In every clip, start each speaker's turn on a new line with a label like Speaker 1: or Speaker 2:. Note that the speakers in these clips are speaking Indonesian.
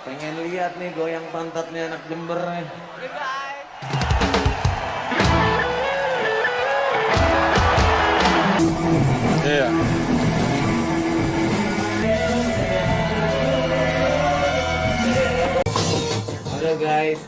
Speaker 1: Pengen lihat nih goyang pantatnya anak Jember nih.
Speaker 2: Iya.
Speaker 1: Halo guys.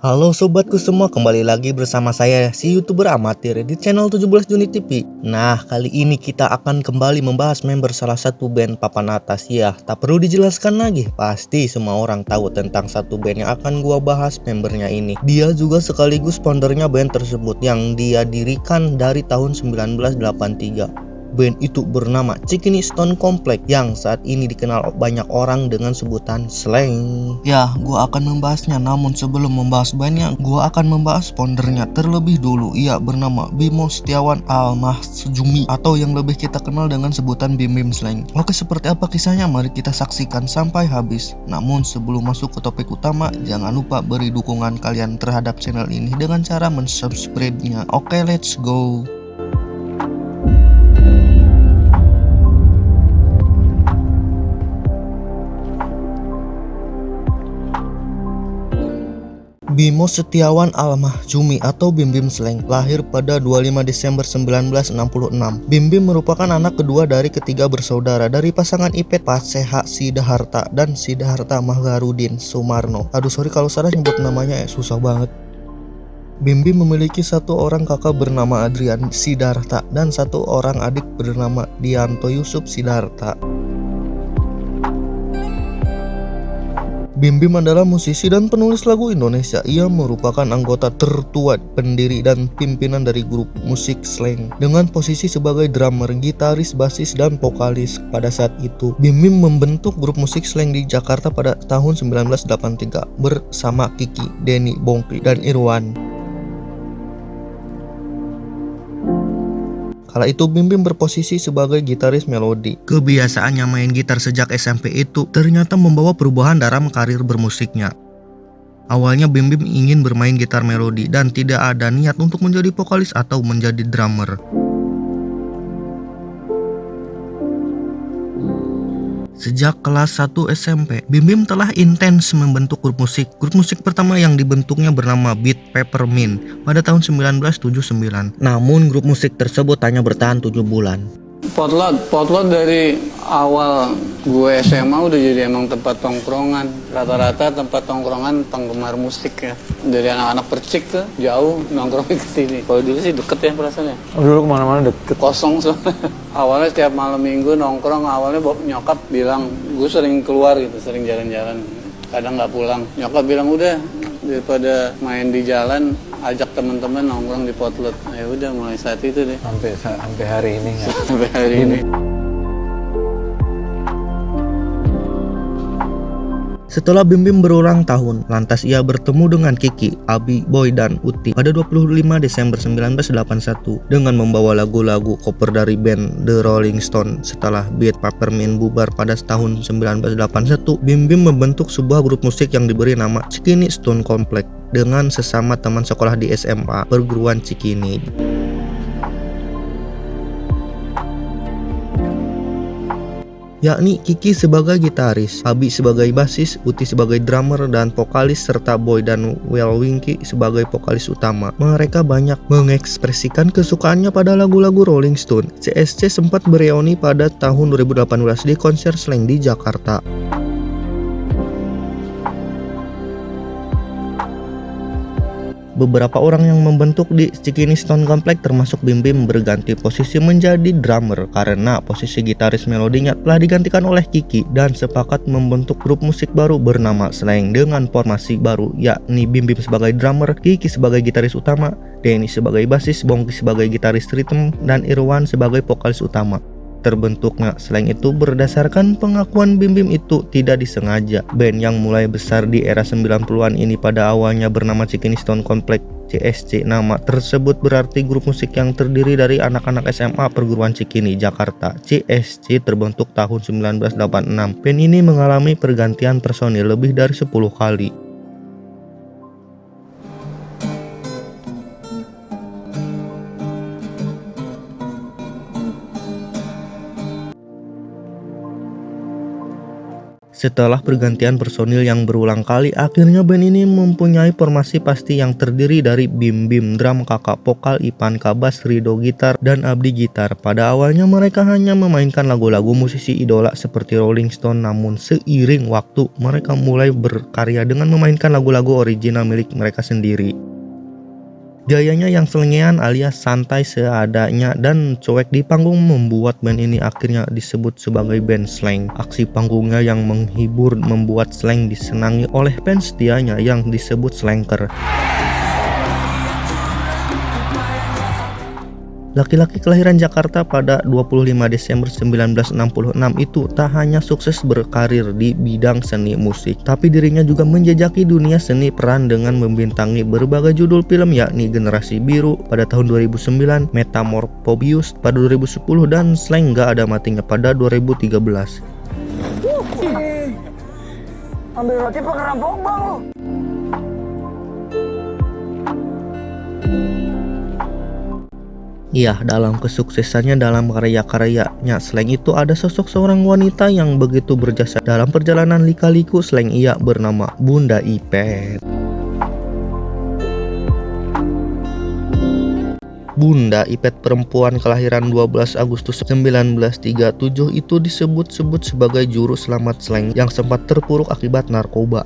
Speaker 3: Halo sobatku semua, kembali lagi bersama saya si YouTuber amatir di channel 17 Juni TV. Nah, kali ini kita akan kembali membahas member salah satu band papan atas. Ya, tak perlu dijelaskan lagi, pasti semua orang tahu tentang satu band yang akan gua bahas membernya ini. Dia juga sekaligus foundernya band tersebut yang dia dirikan dari tahun 1983. Band itu bernama Cikini Stone Complex yang saat ini dikenal banyak orang dengan sebutan Slank. Ya, gua akan membahasnya, namun sebelum membahas bandnya, gua akan membahas foundernya terlebih dulu. Ia bernama Bimo Setiawan Almahjumi atau yang lebih kita kenal dengan sebutan Bim Bim Slank. Oke, seperti apa kisahnya? Mari kita saksikan sampai habis. Namun sebelum masuk ke topik utama, jangan lupa beri dukungan kalian terhadap channel ini dengan cara mensubscribe-nya. Oke, let's go. Bimo Setiawan Almahjumi atau Bim Bim Slank lahir pada 25 Desember 1966. Bim Bim merupakan anak kedua dari ketiga bersaudara dari pasangan Ipet Paseha Sidaharta dan Sidaharta Maharudin Sumarno. Aduh sorry kalau salah nyebut namanya, susah banget. Bim Bim memiliki satu orang kakak bernama Adrian Sidarta dan satu orang adik bernama Dianto Yusuf Sidarta. Bim Bim adalah musisi dan penulis lagu Indonesia. Ia merupakan anggota tertua, pendiri dan pimpinan dari grup musik Slank dengan posisi sebagai drummer, gitaris, basis, dan vokalis pada saat itu. Bim Bim membentuk grup musik Slank di Jakarta pada tahun 1983 bersama Kiki, Denny, Bongki, dan Irwan. Kala itu Bim Bim berposisi sebagai gitaris melodi. Kebiasaannya main gitar sejak SMP itu ternyata membawa perubahan dalam karir bermusiknya. Awalnya Bim Bim ingin bermain gitar melodi dan tidak ada niat untuk menjadi vokalis atau menjadi drummer. Sejak kelas 1 SMP, Bim Bim telah intens membentuk grup musik. Grup musik pertama yang dibentuknya bernama Beat Peppermint pada tahun 1979. Namun grup musik tersebut hanya bertahan 7 bulan.
Speaker 2: Potlot dari awal gue SMA udah jadi emang tempat tongkrongan. Rata-rata tempat tongkrongan penggemar musik ya. Dari anak-anak Percik tuh jauh nongkrongnya ke sini. Kalau dulu sih deket ya perasaannya.
Speaker 4: Dulu kemana-mana deket.
Speaker 2: Kosong soalnya. Awalnya setiap malam minggu nongkrong, awalnya nyokap bilang, gue sering keluar gitu, sering jalan-jalan. Kadang nggak pulang. Nyokap bilang udah daripada main di jalan, ajak teman-teman nongkrong di Potlot. Ya udah mulai saat itu deh.
Speaker 4: Sampai hari ini ya.
Speaker 2: Sampai hari ini.
Speaker 3: Setelah Bim Bim berulang tahun, lantas ia bertemu dengan Kiki, Abi, Boy, dan Uti pada 25 Desember 1981 dengan membawa lagu-lagu cover dari band The Rolling Stone. Setelah Beat Peppermint bubar pada tahun 1981, Bim Bim membentuk sebuah grup musik yang diberi nama Cikini Stone Complex dengan sesama teman sekolah di SMA perguruan Cikini. Yakni Kiki sebagai gitaris, Abi sebagai basis, Uti sebagai drummer dan vokalis, serta Boy dan Welwinky sebagai vokalis utama. Mereka banyak mengekspresikan kesukaannya pada lagu-lagu Rolling Stone. CSC sempat bereuni pada tahun 2018 di konser Slank di Jakarta. beberapa orang yang membentuk di Cikini Stone Complex termasuk Bim Bim berganti posisi menjadi drummer karena posisi gitaris melodinya telah digantikan oleh Kiki dan sepakat membentuk grup musik baru bernama Slank dengan formasi baru, yakni Bim Bim sebagai drummer, Kiki sebagai gitaris utama, Denny sebagai basis, Bongki sebagai gitaris rhythm, dan Irwan sebagai vokalis utama. Terbentuknya Slank itu berdasarkan pengakuan Bim Bim itu tidak disengaja. Band yang mulai besar di era 90-an ini pada awalnya bernama Cikini Stone Complex CSC. Nama tersebut berarti grup musik yang terdiri dari anak-anak SMA Perguruan Cikini, Jakarta. CSC terbentuk tahun 1986. Band ini mengalami pergantian personil lebih dari 10 kali. Setelah pergantian personil yang berulang kali, akhirnya band ini mempunyai formasi pasti yang terdiri dari Bim Bim drum, Kakak vokal, Ipanka bass, Rido gitar, dan Abdi gitar. Pada awalnya mereka hanya memainkan lagu-lagu musisi idola seperti Rolling Stone, namun seiring waktu mereka mulai berkarya dengan memainkan lagu-lagu original milik mereka sendiri. Gayanya yang selengean alias santai seadanya dan cuek di panggung membuat band ini akhirnya disebut sebagai band Slank. Aksi panggungnya yang menghibur membuat Slank disenangi oleh fans setianya yang disebut Slanker. Laki-laki kelahiran Jakarta pada 25 Desember 1966 itu tak hanya sukses berkarir di bidang seni musik, tapi dirinya juga menjejaki dunia seni peran dengan membintangi berbagai judul film yakni Generasi Biru pada tahun 2009, Metamorphobius pada 2010, dan Slank Gak Ada Matinya pada 2013.
Speaker 5: Ambil roti pengerampok bang.
Speaker 3: Iya, dalam kesuksesannya dalam karya-karyanya Slank itu ada sosok seorang wanita yang begitu berjasa dalam perjalanan lika-liku Slank Iya bernama Bunda Ipet. Bunda Ipet, perempuan kelahiran 12 Agustus 1937 itu disebut-sebut sebagai juru selamat Slank yang sempat terpuruk akibat narkoba.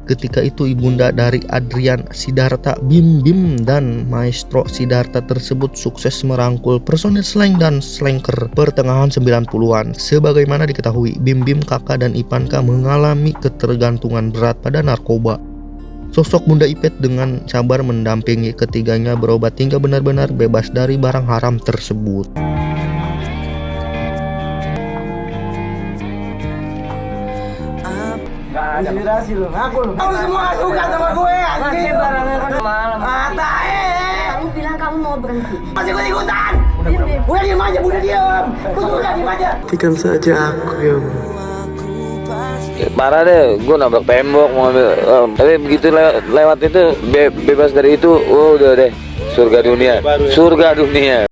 Speaker 3: Ketika itu ibunda dari Adrian Sidarta, Bim Bim, dan Maestro Sidarta tersebut sukses merangkul personil Slank dan Slanker pertengahan 90-an. Sebagaimana diketahui, Bim Bim, Kakak, dan Ipanka mengalami ketergantungan berat pada narkoba. Sosok Bunda Ipet dengan sabar mendampingi ketiganya berobat hingga benar-benar bebas dari barang haram tersebut.
Speaker 5: Inspirasi lu, ngaku lu. Kamu semua suka sama gue, anjing. Malam.
Speaker 6: Kamu bilang kamu mau berhenti.
Speaker 5: Masih ikut-ikutan. Udah diem aja, udah diem. Udah diem aja.
Speaker 7: Tikam saja aku ya.
Speaker 1: Parah deh, gue nabrak tembok mau ambil. Tapi begitu lewat itu bebas dari itu, udah deh. Surga dunia. Surga dunia.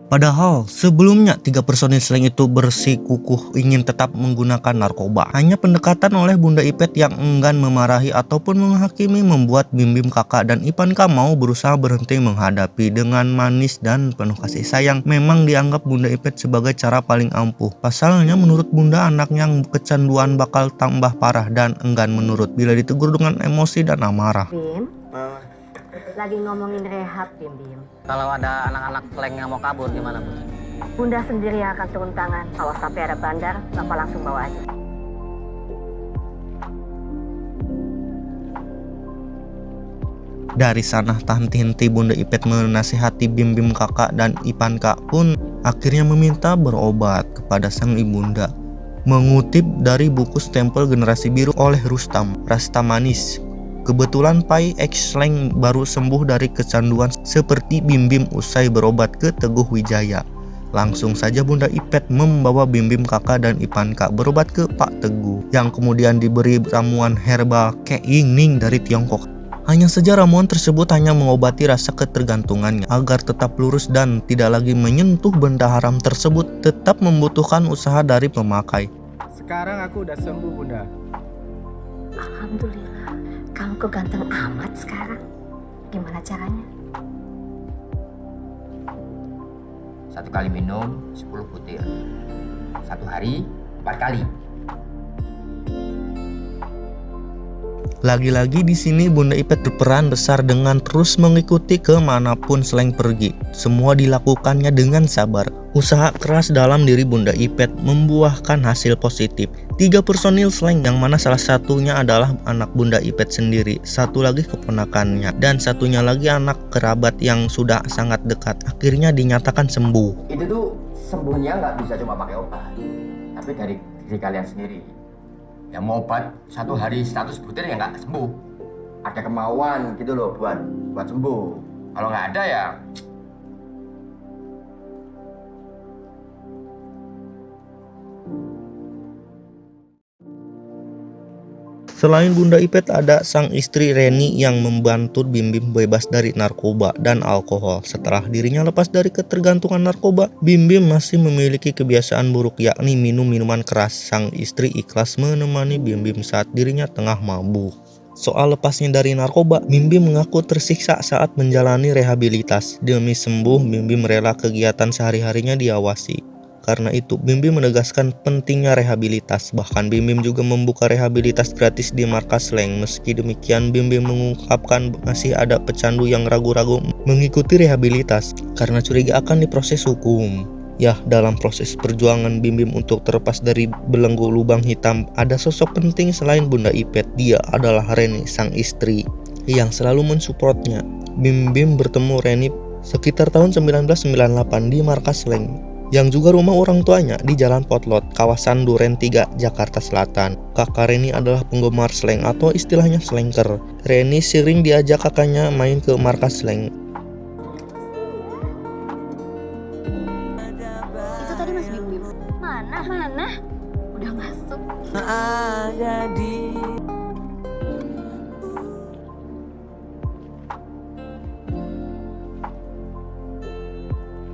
Speaker 3: Padahal sebelumnya 3 personil Slank itu bersikukuh ingin tetap menggunakan narkoba. Hanya pendekatan oleh Bunda Ipet yang enggan memarahi ataupun menghakimi membuat Bim Bim, Kakak, dan Ipanka mau berusaha berhenti menghadapi dengan manis dan penuh kasih sayang. Memang dianggap Bunda Ipet sebagai cara paling ampuh. Pasalnya menurut Bunda, anak yang kecanduan bakal tambah parah dan enggan menurut bila ditegur dengan emosi dan amarah.
Speaker 6: Bim, lagi ngomongin rehab, Bim Bim.
Speaker 8: Kalau ada anak-anak Slank yang mau kabur gimana, Bu?
Speaker 6: Bunda sendiri yang akan turun tangan. Kalau sampai ada bandar, Bapak langsung bawa aja.
Speaker 3: Dari sana tak henti-henti Bunda Ipet menasihati Bim Bim, Kakak, dan Ipanka pun akhirnya meminta berobat kepada sang ibunda. Mengutip dari buku Stempel Generasi Biru oleh Rustam Rastamanis, kebetulan Pai X Slank baru sembuh dari kecanduan seperti Bim Bim usai berobat ke Teguh Wijaya. Langsung saja Bunda Ipet membawa Bim Bim, Kakak, dan Ipanka berobat ke Pak Teguh, yang kemudian diberi ramuan herbal Keing Ning dari Tiongkok. Hanya saja ramuan tersebut hanya mengobati rasa ketergantungannya agar tetap lurus dan tidak lagi menyentuh benda haram tersebut, tetap membutuhkan usaha dari pemakai.
Speaker 9: Sekarang aku udah sembuh, Bunda.
Speaker 6: Alhamdulillah. Kamu kok ganteng amat sekarang. Gimana caranya?
Speaker 10: 1 kali minum 10 butir. 1 hari 4 kali.
Speaker 3: Lagi-lagi di sini Bunda Ipet berperan besar dengan terus mengikuti kemanapun Sleng pergi. Semua dilakukannya dengan sabar. Usaha keras dalam diri Bunda Ipet membuahkan hasil positif. 3 personil Sleng yang mana salah satunya adalah anak Bunda Ipet sendiri, satu lagi keponakannya, dan satunya lagi anak kerabat yang sudah sangat dekat. Akhirnya dinyatakan sembuh.
Speaker 10: Itu tuh sembuhnya nggak bisa cuma pakai obat, tapi dari diri kalian sendiri. Ya mau obat 1 hari 100 butir ya nggak sembuh. Ada kemauan gitu loh buat sembuh. Kalau nggak ada ya.
Speaker 3: Selain Bunda Ipet, ada sang istri Reni yang membantu Bim Bim bebas dari narkoba dan alkohol. Setelah dirinya lepas dari ketergantungan narkoba, Bim Bim masih memiliki kebiasaan buruk, yakni minum minuman keras. Sang istri ikhlas menemani Bim Bim saat dirinya tengah mabuk. Soal lepasnya dari narkoba, Bim Bim mengaku tersiksa saat menjalani rehabilitas. Demi sembuh, Bim Bim rela kegiatan sehari-harinya diawasi. Karena itu, Bim Bim menegaskan pentingnya rehabilitas. Bahkan Bim Bim juga membuka rehabilitas gratis di markas Sleng. Meski demikian, Bim Bim mengungkapkan masih ada pecandu yang ragu-ragu mengikuti rehabilitas karena curiga akan diproses hukum. Ya, dalam proses perjuangan Bim Bim untuk terlepas dari belenggu lubang hitam, ada sosok penting selain Bunda Ipet. Dia adalah Reni, sang istri, yang selalu mensupportnya. Bim Bim bertemu Reni sekitar tahun 1998 di markas Sleng, yang juga rumah orang tuanya di Jalan Potlot, kawasan Duren 3, Jakarta Selatan. Kakak Reni adalah penggemar Sleng atau istilahnya Slengker. Reni sering diajak kakaknya main ke markas Sleng.
Speaker 6: Itu tadi Mas Bim Bim. Mana? Udah masuk.
Speaker 7: Ada di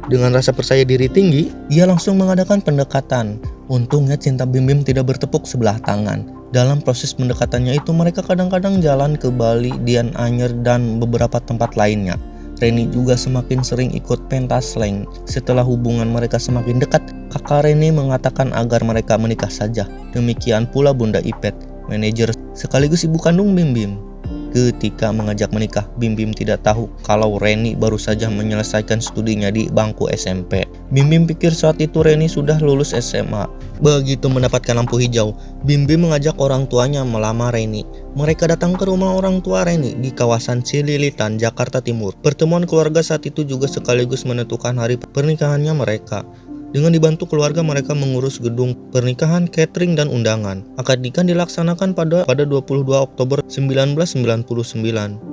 Speaker 3: Dengan rasa percaya diri tinggi, ia langsung mengadakan pendekatan. Untungnya cinta Bim Bim tidak bertepuk sebelah tangan. Dalam proses pendekatannya itu, mereka kadang-kadang jalan ke Bali, Dian Anyer, dan beberapa tempat lainnya. Reni juga semakin sering ikut pentas Sleng. Setelah hubungan mereka semakin dekat, kakak Reni mengatakan agar mereka menikah saja. Demikian pula Bunda Ipet, manajer sekaligus ibu kandung Bim Bim. Ketika mengajak menikah, Bim Bim tidak tahu kalau Reni baru saja menyelesaikan studinya di bangku SMP. Bim Bim pikir saat itu Reni sudah lulus SMA. Begitu mendapatkan lampu hijau, Bim Bim mengajak orang tuanya melamar Reni. Mereka datang ke rumah orang tua Reni di kawasan Cililitan, Jakarta Timur. Pertemuan keluarga saat itu juga sekaligus menentukan hari pernikahannya mereka. Dengan dibantu keluarga, mereka mengurus gedung pernikahan, catering, dan undangan. Akad nikah dilaksanakan pada 22 Oktober 1999.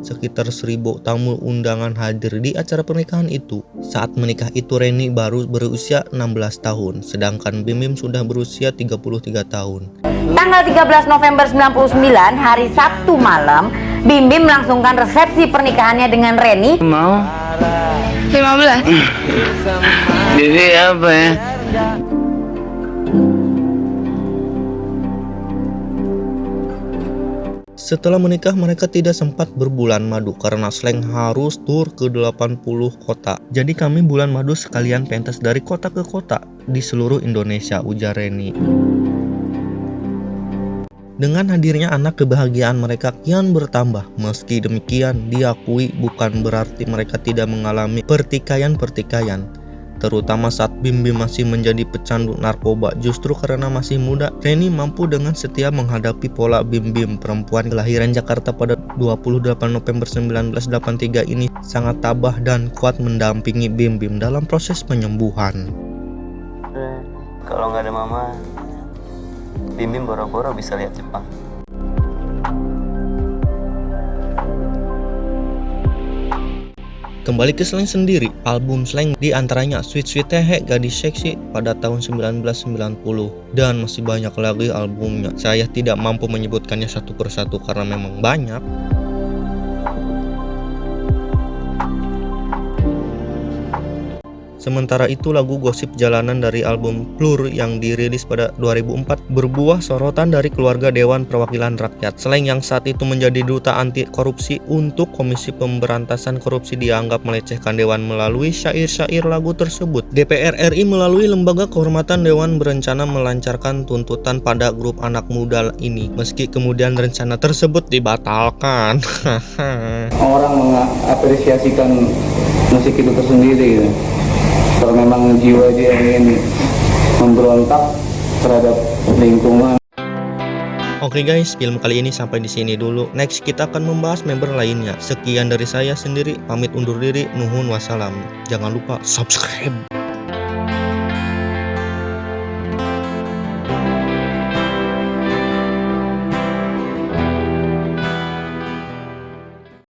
Speaker 3: Sekitar 1000 tamu undangan hadir di acara pernikahan itu. Saat menikah itu Reni baru berusia 16 tahun, sedangkan Bim Bim sudah berusia 33 tahun.
Speaker 11: Tanggal 13 November 99, hari Sabtu malam, Bim Bim melangsungkan resepsi pernikahannya dengan Reni.
Speaker 5: Mau 15. Jadi apa ya?
Speaker 3: Setelah menikah, mereka tidak sempat berbulan madu karena Sleng harus tur ke 80 kota. Jadi kami bulan madu sekalian pentas dari kota ke kota di seluruh Indonesia, ujar Reni. Dengan hadirnya anak, kebahagiaan mereka kian bertambah. Meski demikian, diakui bukan berarti mereka tidak mengalami pertikaian-pertikaian. Terutama saat Bim Bim masih menjadi pecandu narkoba. Justru karena masih muda, Reni mampu dengan setia menghadapi pola Bim Bim. Perempuan kelahiran Jakarta pada 28 November 1983 ini sangat tabah dan kuat mendampingi Bim Bim dalam proses penyembuhan.
Speaker 1: Kalau nggak ada mama, Bim Bim boro-boro bisa lihat Jepang.
Speaker 3: Kembali ke Sleng sendiri, album Sleng diantaranya Sweet Sweet Tehe, Gadis Seksi pada tahun 1990, dan masih banyak lagi albumnya. Saya tidak mampu menyebutkannya satu persatu karena memang banyak. Sementara itu lagu Gosip Jalanan dari album Plur yang dirilis pada 2004 berbuah sorotan dari keluarga Dewan Perwakilan Rakyat. Slang yang saat itu menjadi duta anti korupsi untuk Komisi Pemberantasan Korupsi dianggap melecehkan Dewan melalui syair-syair lagu tersebut. DPR RI melalui Lembaga Kehormatan Dewan berencana melancarkan tuntutan pada grup anak muda ini, meski kemudian rencana tersebut dibatalkan.
Speaker 2: Orang mengapresiasikan musik itu tersendiri gitu. Kalau memang jiwa dia ingin memberontak terhadap lingkungan.
Speaker 3: Oke guys, film kali ini sampai di sini dulu. Next kita akan membahas member lainnya. Sekian dari saya sendiri, pamit undur diri. Nuhun wassalam. Jangan lupa subscribe.